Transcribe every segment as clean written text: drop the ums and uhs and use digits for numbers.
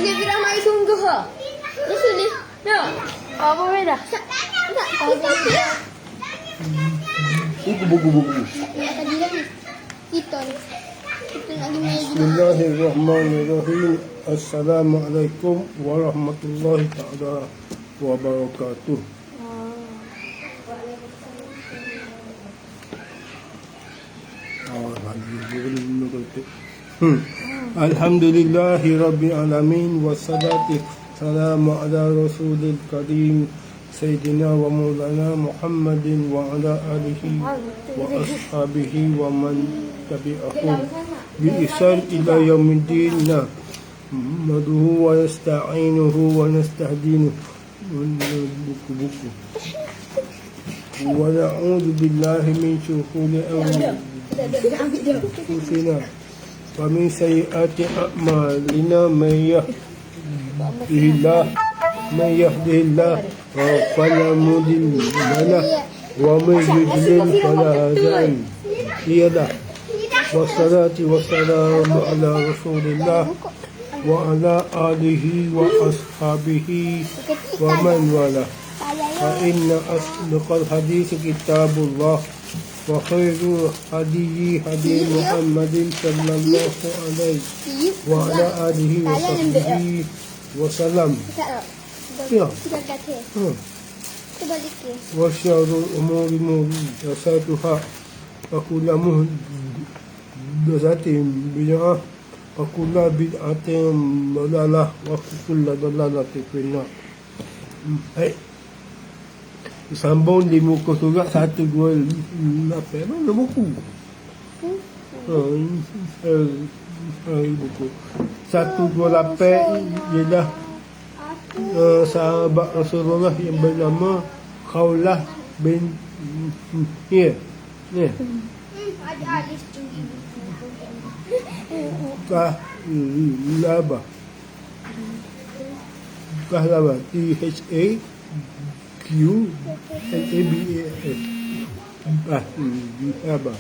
Dia bilang mai sungguh ha. Ni sini. Nak. Apa beda? Tak. Itu buku-buku. Tadi dah ni. Kita ni. Kita nak pergi main. Bismillahirrahmanirrahim. Assalamualaikum warahmatullahi ta'ala wabarakatuh. Alhamdulillahi rabbil alamin wassalatu wassalamu ala rasulil karim sayyidina wa maulana Muhammadin wa ala alihi wa ashabihi wa man tabi'ahum bi ihsan ila yaumiddin. Nahmaduhu wa nasta'inuhu wa nastahdinuhu buku-buku wa na'udzu billahi min syururi anfusina wa min sayyiati a'malina may yahdihillahu fala mudilla lahu wa may yudlil fala hadiya lahu. Wassalatu wassalamu ala rasulillah wa ala alihi wa ashabihi wa man wala. Fa inna asdaqal hadits kitabullah wa khairul hadi Muhammadin sallallahu alaihi wa ala alihi wa sahbihi wa salam. Ya. Wa syarrul umuri muhdatsatuha wa kullu muhdatsatin bid'ah wa kullu bid'atin dalalah wa kullu dalalatin finnar. Sambung di muka surat 128. Mana buku? Buku 128 ialah sahabat Rasulullah yang bernama Khawlah bin Ada hadis Kahlabah. Kahlabah. THAQLABAS. Kahlabah.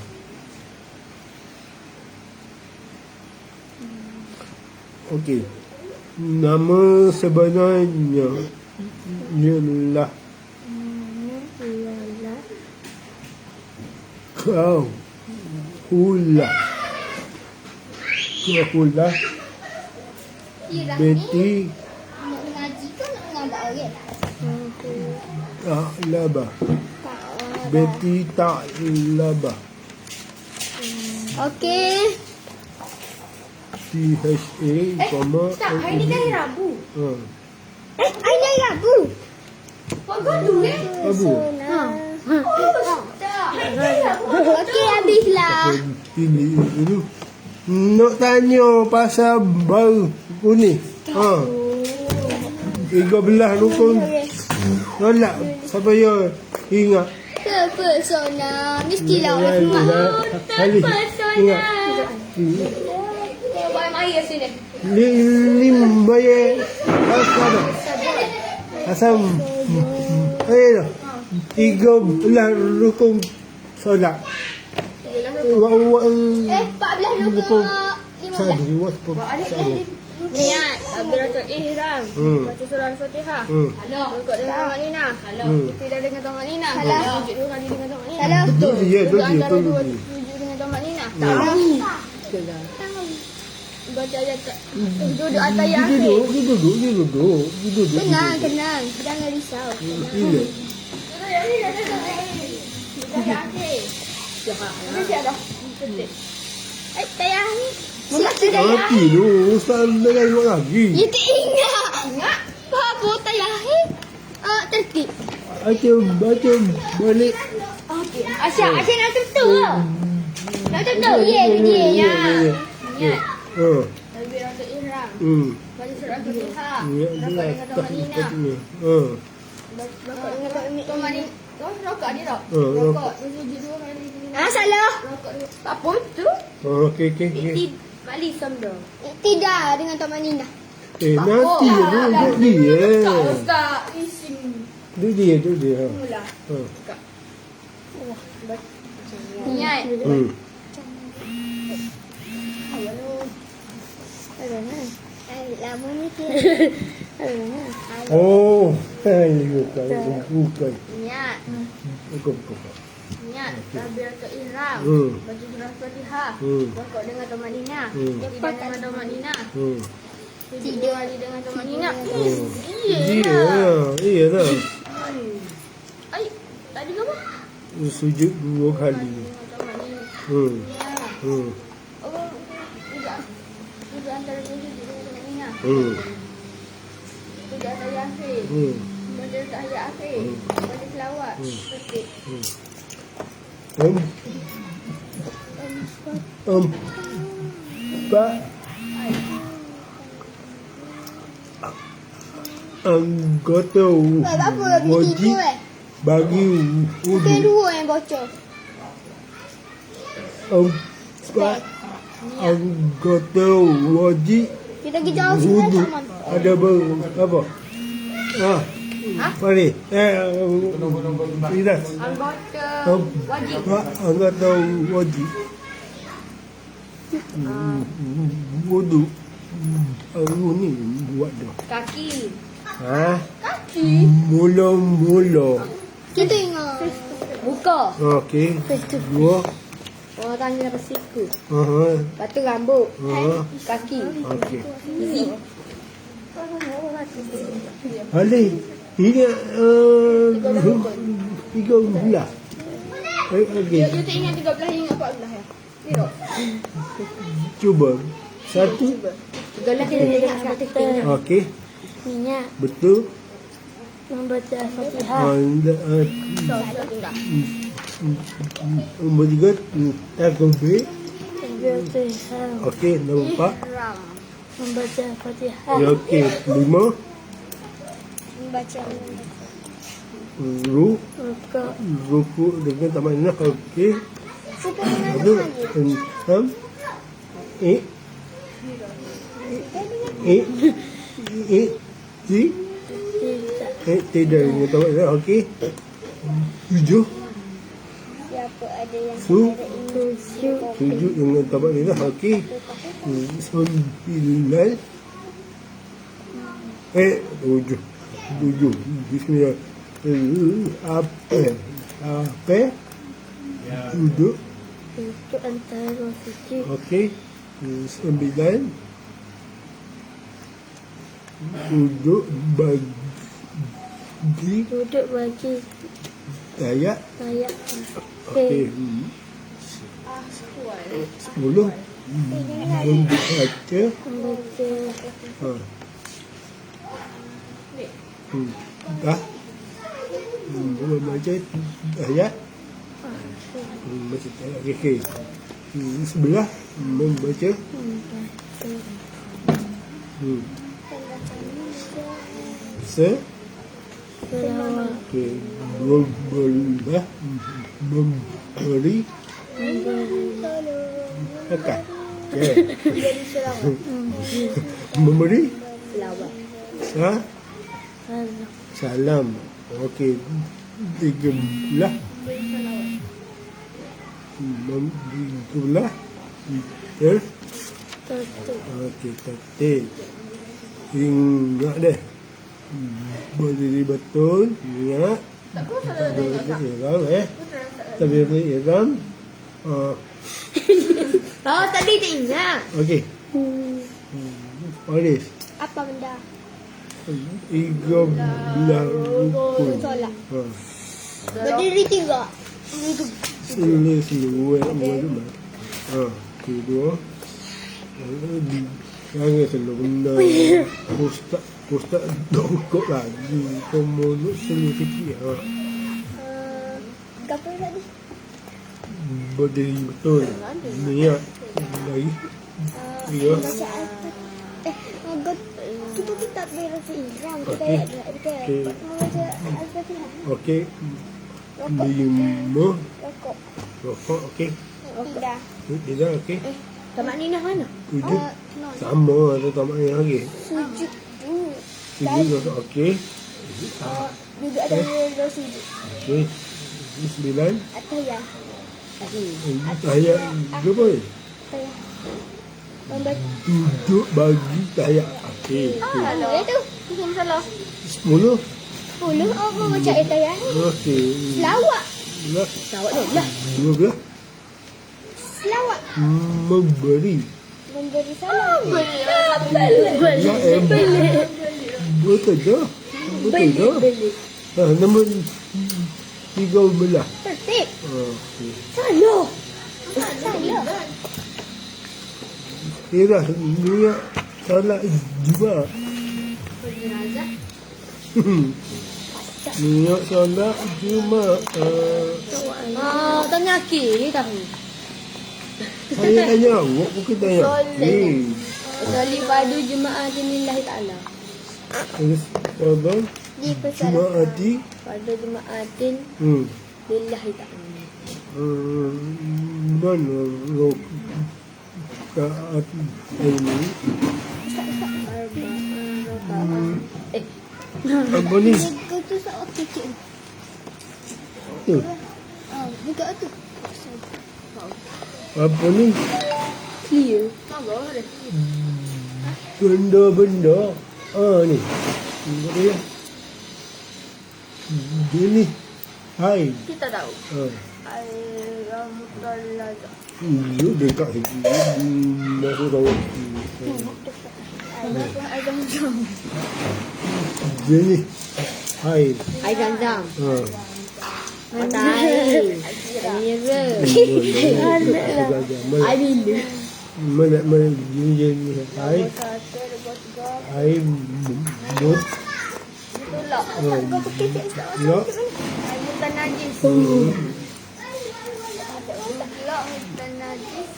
Okey. Nama sebenarnya ialah Khawlah binti Ta'labah binti Ta'labah. Okey. THA, tak, hari ni kan hari Rabu. Hari ni hari Rabu. Rabu ni? Rabu? Okey, habislah. Ini dulu. Nak tanya pasal baru ni. 13 rukun solat. Siapa yang ingat? Terpesona. Mestilah orang semua. Terpesona. Lim bayar asam 13 rukun solat. 14 rukun. Niat, Abdul Ihram, baca surah Al-Fatihah. Rukuk dengan Mak Nina. Iktidal dengan Tok Mak Nina. Sujud 2 kali dengan Tok Mak Nina. Betul dia, betul. Sujud dengan Tok Mak Nina. Baca ayat duduk atas ayat akhir. Duduk. Tenang. Jangan risau. Duduk ayat akhir. Dah dah. Tayang. Mati tu, Ustaz dah ingat lagi. Ya tak ingat. Apa tayang akhir? Tertib. Baca balik. Okey. Asyik nak tentu. Nak tentu. Ya. Nabi Rasul Ihram. Baca surah Al-Fatihah. Rokok dengan Tok Mak Nina. Rokok dengan Tok Mak Nina. Rokok dia tak? Rokok. Sujud 2 kali. Salah. Rokok dia. Apa tu? Okey. Balik samdo. Tidak dengan Tok Mak Nina. Nanti duduk dia. Tak Ustaz. Isim. Duduk dia. Mula. Niat. Lama mikir. Oh, bukan. Niat. Bukan. Niat. Takbiratul ihram. Baca surah Fatihah. Rokok dengan tamadina. Tidak dengan tamadina. Tidur dengan tamadina. Iya dah. Ai, tadi apa? Sujud 2 kali. Dengan tamadina. Hmm. Oh, tidak antara sujud dengan tamadina. Tidak tahiyat akhir. Baca tahiyat akhir. Baca selawat. Betul. Pak anggota wajib bagi Kita wudu. dua yang bocor. Empat anggota wajib Kita pergi jauh sini wudu tak man. ada berapa? Mari. Tidak. Anggota wajib. Anggota wajib. Wudu. Aku ni buat dah. Kaki. Kaki. Mula-mula. Kita ingat. Muka. Okey. Dua. Orang tangan sampai siku. Aha. Lepas tu rambut. Aha. Kaki. Okey. Easy. Ali, ini 3 bulan. Okey. You tak ingat 13, you ingat 14 ya? Tengok. Cuba. Satu. 13 kita ingat sekarang. Okey. Minyak. Betul. Membaca Fatihah. Satu dah. Nombor 3 takbir. Fatihah. Okey, nombor 4. Ram. Membaca Fatihah. Okey, 5 Membaca ruku dengan tamadina. Okey. Aduh, 6 tidak dengan tamadina. Okey. 7 siapa ada yang sujud dengan tamadina. Okey. 9 7 Bismillah. Apa duduk. itu antara sujud. Okey. 9 duduk bagi Duduk bagi ayat. Okey. 10 membaca. Dah. Membaca ayat. Membaca ayat. Okey. Sebelah membaca. Okey. 12 memberi. Okey. Memberi salam. Okey. 13 okey, tertib. Ingat deh. Berdiri betul. Ingat. Takbiratul ihram Takbiratul ihram. Oh, tadi tak ingat. Okey. Polis. Apa benda? 13 rukun. Solat. Berdiri 3. Sila kedua. Jangan selalu benda. Ustaz dongkok lagi. Pemulut selalu sikit. Apa tadi? Berdiri betul. Niat. Lagi. Ya. Kita tak berasa ihram. Kita Okey. membaca Al-Fatihah. Okey. 5 Rokok. rokok. Okey. Tidak. Tidak. Okey. Tamak Nina mana? 7 sama ada tamak yang lagi. Sujud. 7 rokok. Okey. Duduk ada sujud. Okey. 9 Atayah. ayat berapa? Membaca Duduk bagi ayat. Okey. Dia tu. Mungkin salah. 10. 10. Oh, macam itu ya. Okey. Selawat. Lah. Selawat tu lah. 12. Selawat. Memberi. Memberi salam. Betul dah. Betul dah. Nombor 13. Tertib. Okey. Salah. Salah. Kira niat solat juga. Niat solat Jumaat. Tanya Aki tahu. Saya tanya awak bukan tanya. Soli fardhu Jumaat lillahi ta'ala. Terus apa? Jumaati. Fardhu Jumaatin lillahi ta'ala. Mana rakaat ini? Apa ni? Kau tu sok kecil. Tu. Buka tu. Apa ni? Clear. Benda-benda. Ni. Dia. Dia ni. Hai. Kita tahu. Al-Ramutalaza. Dia dekat sini. Masuk tahu. Al-Ramutalaza. Dia ni. Hai. Air zam-zam. Matai. Air bila. Mana ni. Hai. Hai. Mut. Tolak. Ya. Air mutan najis. Tolak mutan najis.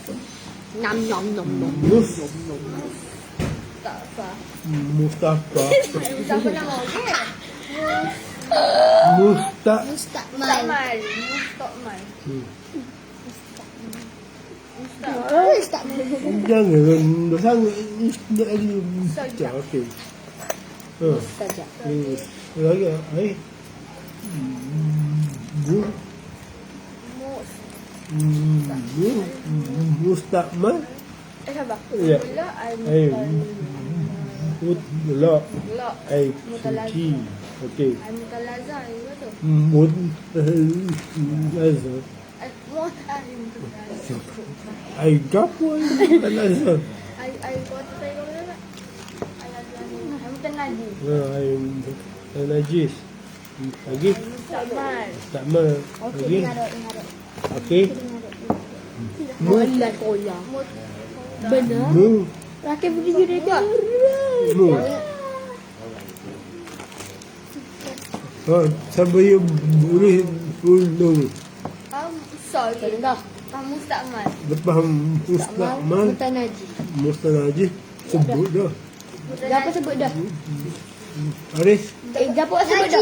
Nom nom nom nom. Mus. Tak apa. Mustafa. Siapa nama dia? Mustakmal. Mustakmal. Jangan sangat nak lagi. Okey. Saja. Lagi ai. Bu. Mustakmal. Sabar. Ya. Ai. La. La. Ai. Suci. Okey. Al-Mutalaza itu tu. Mut. Ai gapo Al-Azhar. Ai kau tu saya kau nak. Al mutan najis. Ai najis. Lagi. Mustakmal. Mustakmal. Lagi. Ingat. Okey. Mulan koya. Benar. Mu. Rakyat begitu dia. Mu. Siapa yang boleh tolong? Sorry. Mustakmal. Lepas Mustakmal, Mutan najis. Mustajib sebut dah. Siapa sebut dah? Aris. Siapa sebut dah?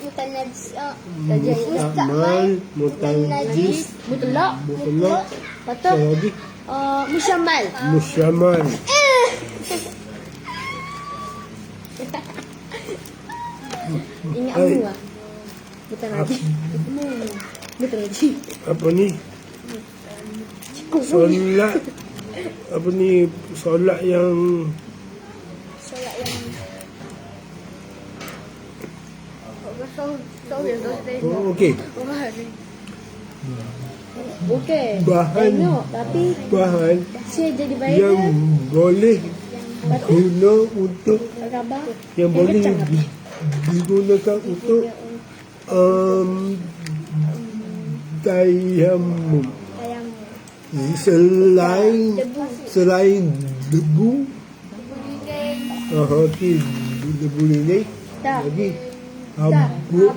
Mutan najis. Mustakmal, Mutajib, Mutlak. Mutlak. Patut. Apa lagi? Musyamal. Musyamal. Ingat aku lah. Mutan najis. Mutan najis. Apa ni? Solat. Apa ni? Solat yang okey. Okey. Bahan. Tengok, tapi Bahan saya jadi yang viral. boleh guna untuk Rabah. yang boleh digunakan untuk tayamum. Selain debu. Okey, debu lilin. Tak. Lagi habuk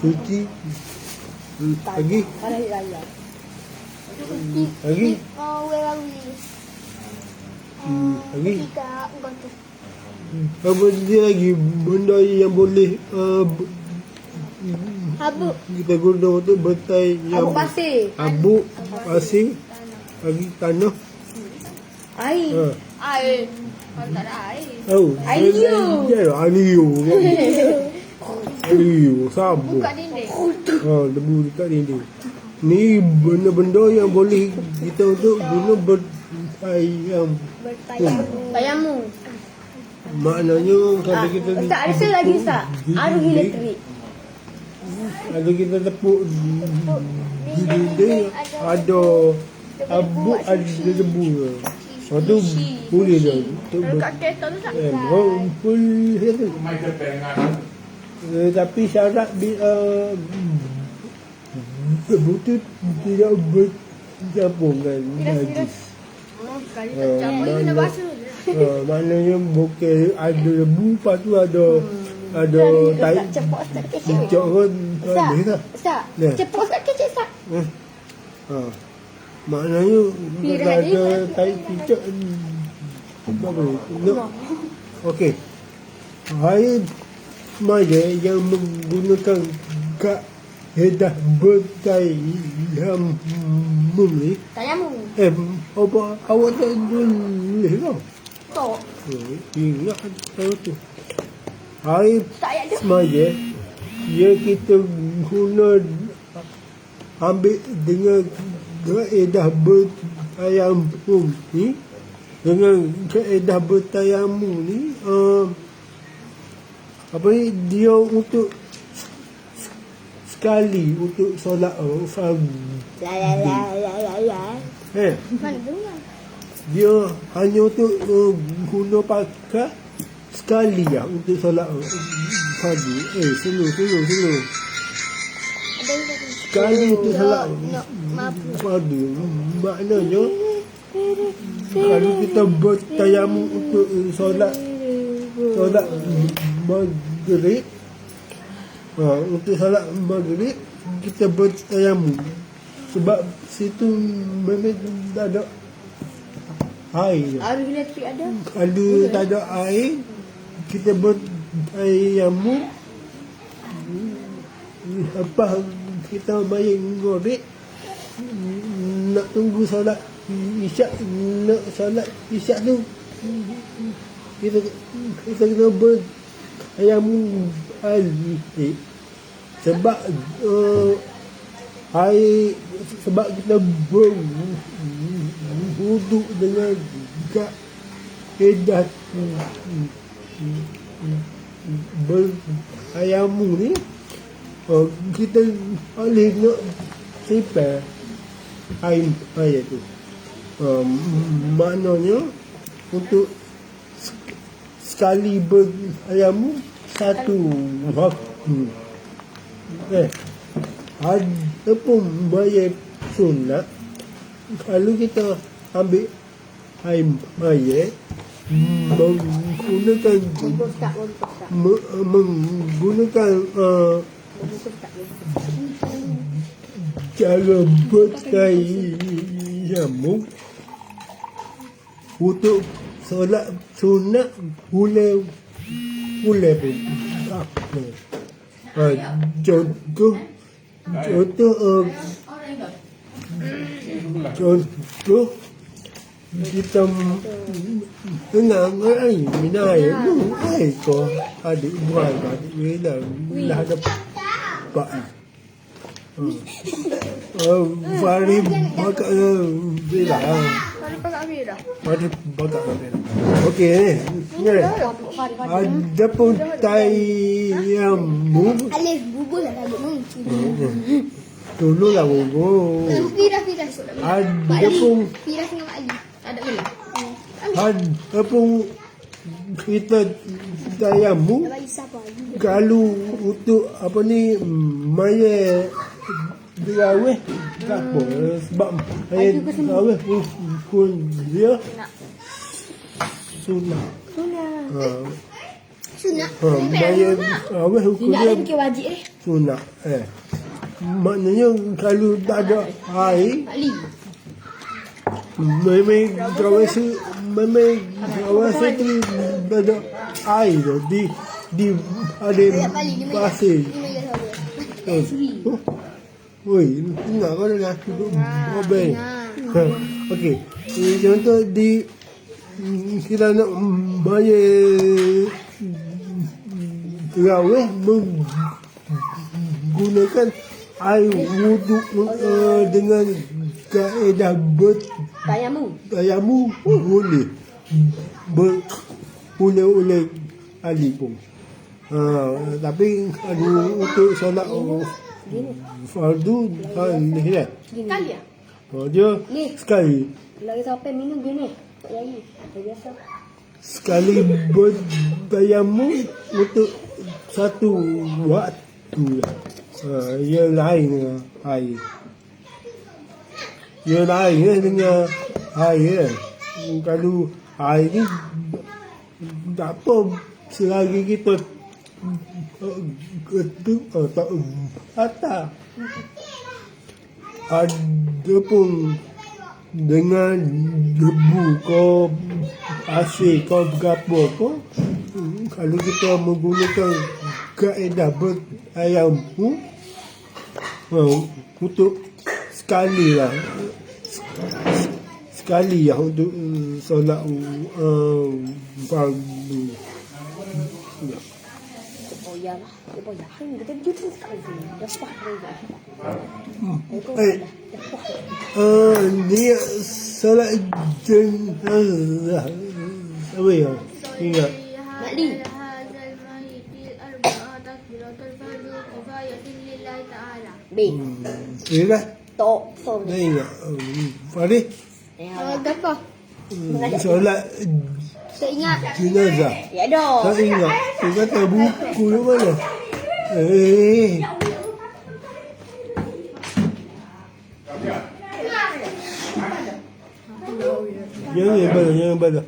suci. Lagi. Lagi. Lagi. Apa dia lagi benda yang boleh Habuk. kita guna untuk bertai yang Habuk pasir. habuk pasir lagi tanah. Air. Air. Kalau tak ada air. Oh, Air liu. Liu sabuk. Buka dinding. Debu dekat dinding. Ni benda-benda yang boleh kita untuk guna bertayam. Tayamum. Maknanya kalau kita Ustaz, ada satu lagi Ustaz. Arus elektrik. Kalau kita tepuk di dinding ada abu, ada debu. Satu boleh je. Kalau kat kereta tu tak. Boleh tu. Tapi syarat betul tidak bercampurkan najis. Sekali tak campur dia kena basuh je. Maknanya bukan ada debu, lepas tu ada tai Cepat Ustaz kecil. cicak kan Ustaz, ada tak? Ustaz. Ya. Cepat Ustaz kecil Ustaz. Maknanya Pirah kalau dia. ada tai cicak apa boleh? Okey. Air semaya yang menggunakan kaedah bertayamum ni Tayamum. apa awak tak boleh tau. Tok. Ingat tahu tu. Air Tak ayat dia. semaya ya kita guna ambil dengan kaedah bertayamum ni, dengan kaedah bertayamum ni apa ni, dia untuk sekali untuk solat fardhu. Mana dengar? Dia hanya untuk guna pakai sekali lah untuk solat fardhu. Slow. Sekali untuk solat fardhu. Maknanya kalau kita bertayamum untuk solat maghrib, untuk solat maghrib kita bertayamum sebab situ memang tak ada air. Arus elektrik ada. Kalau tak ada air, kita bertayamum. Lepas kita bayar maghrib, nak tunggu solat isyak, nak solat isyak tu kita kena bertayamum balik sebab air, sebab kita berwuduk dengan kaedah bertayamum ni, kita boleh nak simpan air tu. Maknanya untuk sekali bertayamum satu waktu. Ada pun bayar sunat, kalau kita ambil air mayat menggunakan cara bertayamum untuk solat sunat boleh pun. Contoh kita minum air kau adik buat adik bila ada pak Fari bakar bila Fari bakar bila. Okey ni ada pun tayamum. Alif bubul lah tadi mungkin. Dulu lah bubul. Firah. Ada pun Firah dengan Mak Ali. Ada mana? ada pun kita tayamum Bagi siapa? kalau untuk apa ni mayat dirawih tak apa sebab mayat dirawih pun dia sunat. Sunat. Mayat dirawih hukum Sunat dia ni bukan wajib eh. sunat. Maknanya kalau tak ada air Ali. memang kawasan tu tak ada air tu di ada pasir. Oi, enggak kau dah mobil. Okey. Contoh di kita nak bayar terawih menggunakan air wuduk dengan kaedah bertayamum boleh oleh ahli pun. Tapi untuk solat fardu ni lah. Sekali ya? Dia sekali. Kalau sampai minum gini. Tak lagi. Biasa. Sekali bertayamum untuk satu waktu. Ia lain dengan air. Ia lain dengan air. Kalau air ni tak apa selagi kita tak patah. Ada pun dengan debu kau asyik kau berapa kau, kalau kita menggunakan kaedah bertayamum untuk sekali lah untuk solat fardu. Ya lah. Kita jumpa sekali. Dapat dia solat jenazah. Apa ya? Ingat. Makli. B. Ingat. Tok. Dah ingat. Farid. Apa? Solat Tak ingat. jenazah. Ya dah. Tak ingat. Dia kata buku yang mana? Jangan bala.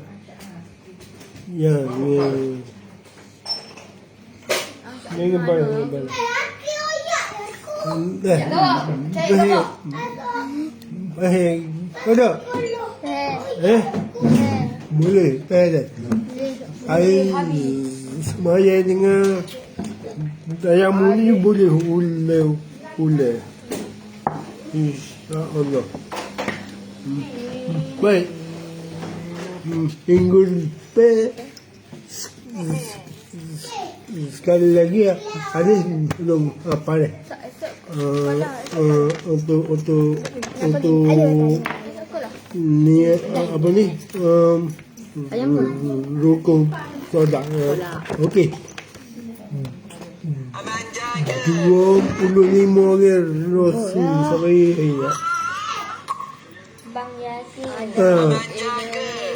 Jangan bala. Ada? Boleh. Ada. Air semaya dengan tayamum ni boleh ulang. InsyaAllah. Baik. Minggu depan sekali lagi ada belum apa ni? Untuk niat apa ni? Rukun solat. Okey. 25 orang Rasul sampai Bang Yasin.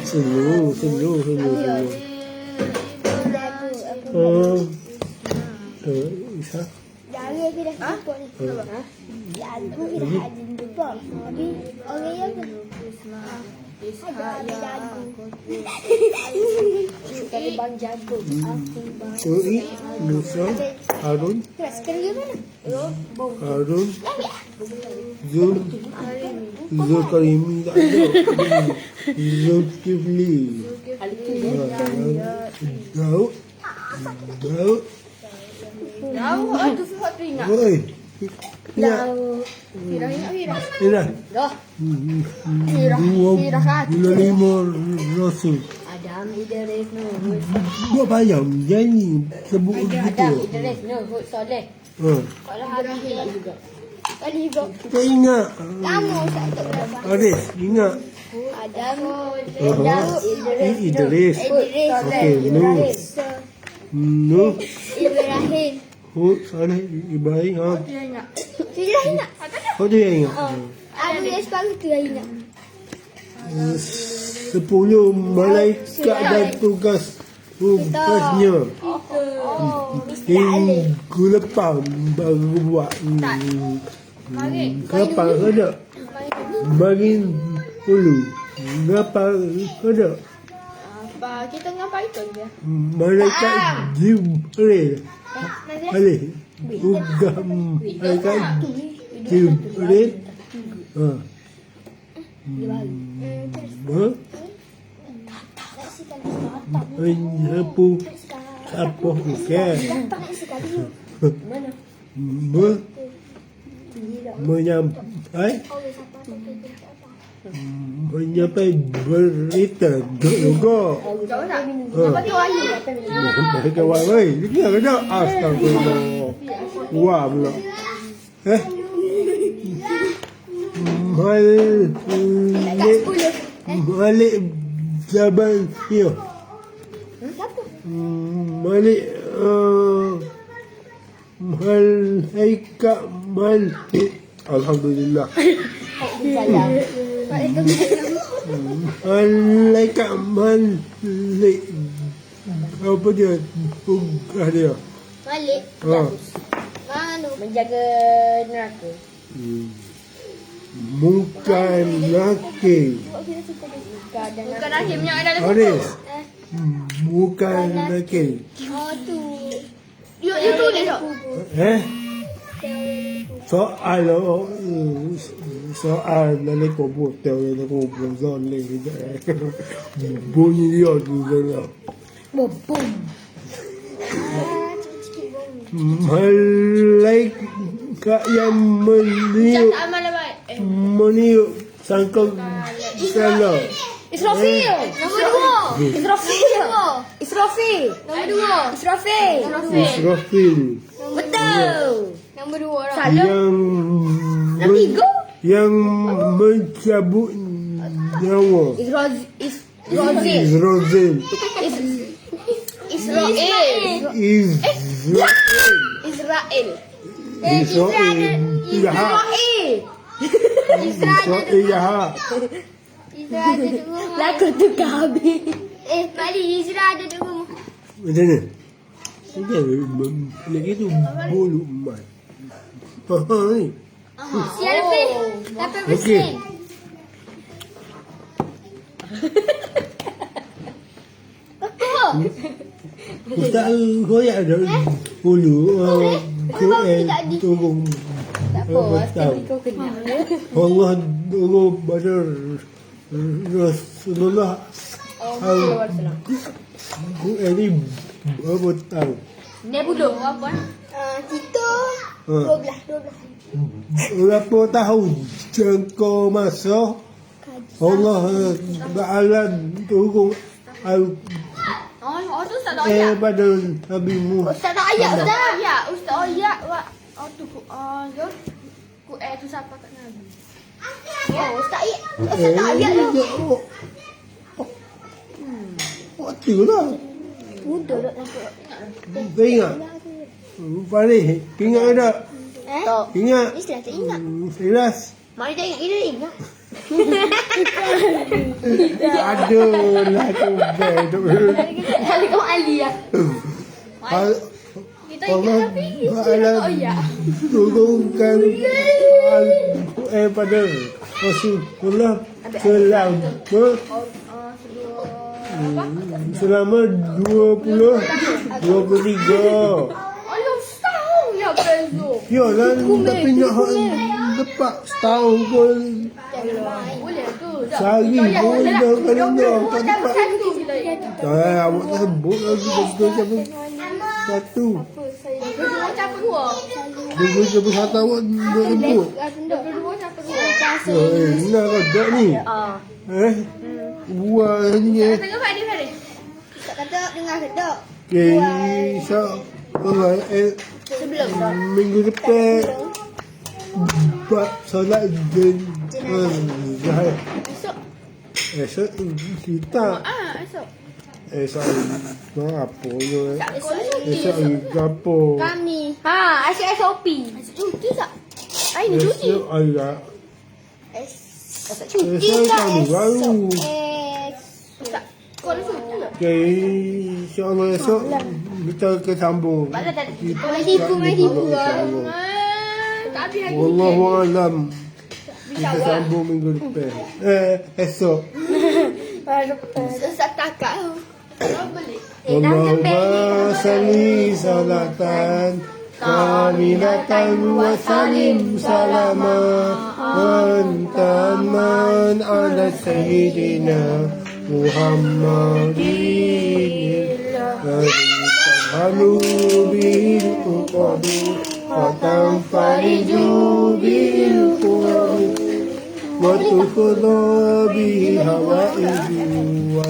Seluruh. Isa. Jari aku dah jumpa ni. Jari aku dah jumpa. Tapi orang yang kata Bang Jago. Musa, Harun, Sekali mana? Harun, Zulkarimi tak ada. Zulkifli, Daud. Aku sempat tu ingat. Oi. Ira. Dah. 25 Rasul. Adam Idris Nuhud. Buat bayang janji sebut Adam begitu. Idris Nuhud Soleh. Kalau Ibrahim juga. Tadi juga. Tak ingat. Lama tak berapa. Aris, ingat. Adam Idris. Okey, Nuh. Ibrahim. Saleh, Ibrahim. Tidak ingat. Kau dia ingat? Aku yang separuh tu yang ingat. 10 malaikat dan tugasnya. Minggu lepas baru buat. Kapan ada? Bagi dulu. Kapan ada? Kita ngapain tu dia? Malaikat Jibril. Alih. Tugas malaikat Jibril. Siapa bukan? Menyampai berita juga. Dapat tu ayu. Mereka wahai, dia kena astagfirullah. Wah pula. Malik Jabal Hiyo. Malik Malaika Malik. Alhamdulillah. Malaika Malik. Apa dia? Tugas dia. Malik. Ha. Menjaga neraka. Bukan laki. Bukan rahim yang ada dalam Haris. Bukan laki. Oh tu. You tulis tak? Soal dari komputer dari komputer ni bunyi dia tu sana. Bom. Malaikat yang meniup sangkal salah. Israfil. Nombor 2. Israfil. Nombor 2. Israfil. Betul. Nombor 2 orang. Yang mencabut nyawa. Israel. Lagu tu habis. Balik Israel ada dulu. Macam mana? Nak gitu bulu emas. Ni. Siap lebih. Okey. Ustaz goyak ada bulu. Quran turun. Tak apa, pasti kau kena. Allah dulu pada Rasulullah. Quran ni berapa tahun? Dia budak apa? Kita 12. Berapa tahun jangka masa Allah Ta'ala turun Oh tu Ustaz tak ayat. pada Nabi Muhammad. Ustaz tak ayat. Ustaz ayat. Oh tu Quran tu siapa kat Nabi. Oh Ustaz ayat. Ustaz tak ayat tu. Waktu lah. Mudah tak nampak. Tak ingat? Paling ingat tak? Tak. Ingat? Islam tak ingat. Kelas. Mana tak ingat? Dia ingat. Aduh lah tu bad. Kali kau Ali lah. Kita ingat tapi Islam tak ayat. Turunkan Al-Quran pada Rasulullah selama 23. Allah setahun ya Prezo. Ya kan, tapi nak lepas setahun pun Boleh tu. sehari pun dah kalau nak tak dapat. Awak tak sebut lagi betul siapa satu. Dua siapa satu awak nak sebut. 22 siapa 2? Nak ada ni. Buat ni Tengok Fadi. Tak kata dengar ketok. Okay, insyaAllah minggu depan buat solat jenazah. Esok kita Esok. Esok apa je? Esok apa? Kami. Esok SOP. Esok cuti tak? Ini cuti. Esok ayat. Esok cuti Esok tak? tahun baru. Tak. Kau ada cuti tak? Okay, insyaAllah esok kita kesambung. Main tipu. Tak habis lagi. Wallahualam. Kita sambung minggu depan. Esok. Sesat takak. Allahumma salli salatan kamilatan wa salim salama antaman ala sayyidina Muhammadin Halu bil uqadu wa tanfariju bil qurbi wa tuqda bihi hawaiju wa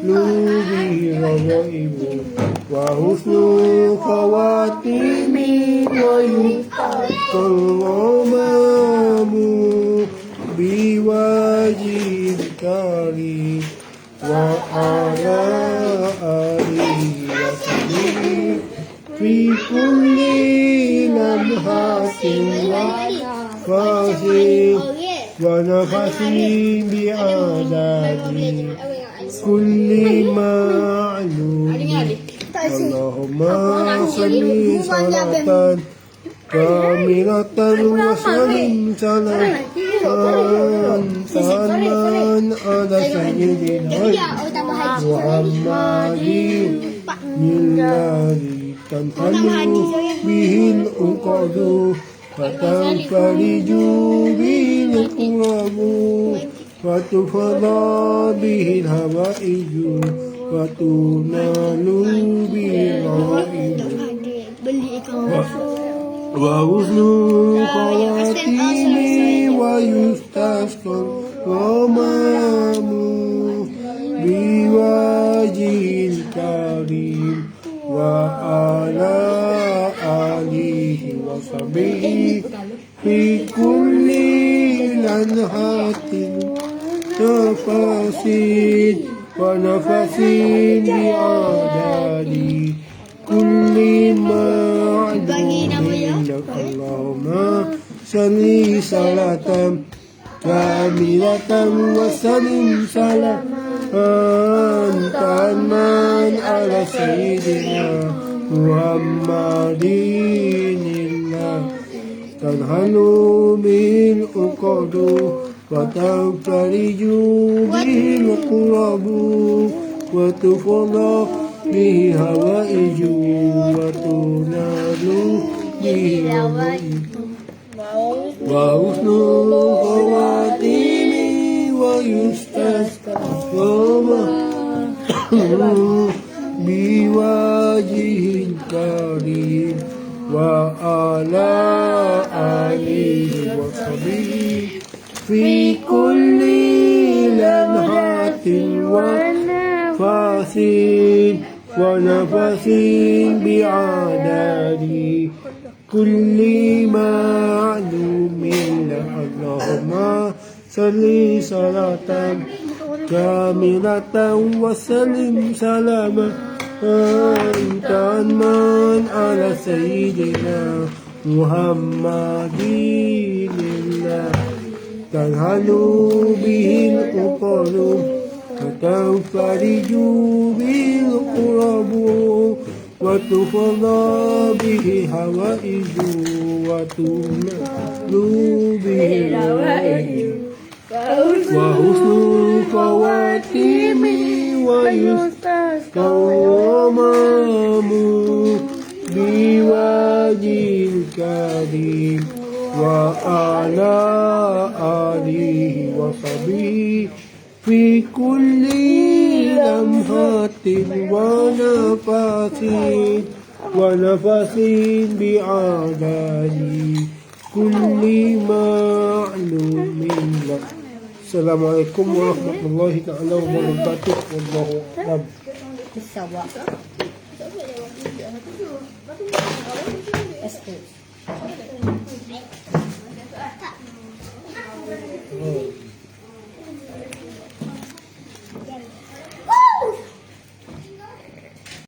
lubi rawaibu wa husnu khawatimi wa yufakal ghamamu biwajib kari wa ala في كل لمحة ونفس ونفس بعدد كل معلوم اللهم صل صلاة كاملة وسلم سلاما تاما على سيدنا محمد الذي تنحل به العقد وتنفرج به الكرب وتفضى به الهوائج وتنال به الغوائج وحسن خواتيم ويستسقى الغمام بوجه الكريم وعلى آله وصحبه في كل لمحة تفاصيل ونفس بعدد كل معلوم لك اللهم صل صلاة كاملة وسلم سلاما تاما على سيدنا محمد تنحل به العقد وتنفرج به الكرب وتفضى به هوائج وتنال به الغوائج وحسن خواتيم ويستسقى بوجه الكريم وعلى آله وصحبه في كل لمحة ونفس ونفس بعدد كل معلوم لك اللهم صل صلاة كاملة وسلم سلاما تاما على سيدنا محمد تنحل به العقد وتنفرج به الكرب وتفضى به هوائج وتنال به الغوائج وحسن خواتيم ويستسقى الغمام بوجه الكريم وعلى آله وصحبه في كل لمحة ونفس بعدد كل معلوم لك. Assalamualaikum warahmatullahi taala wabarakatuh. Wallahu a'lam. Bisawak.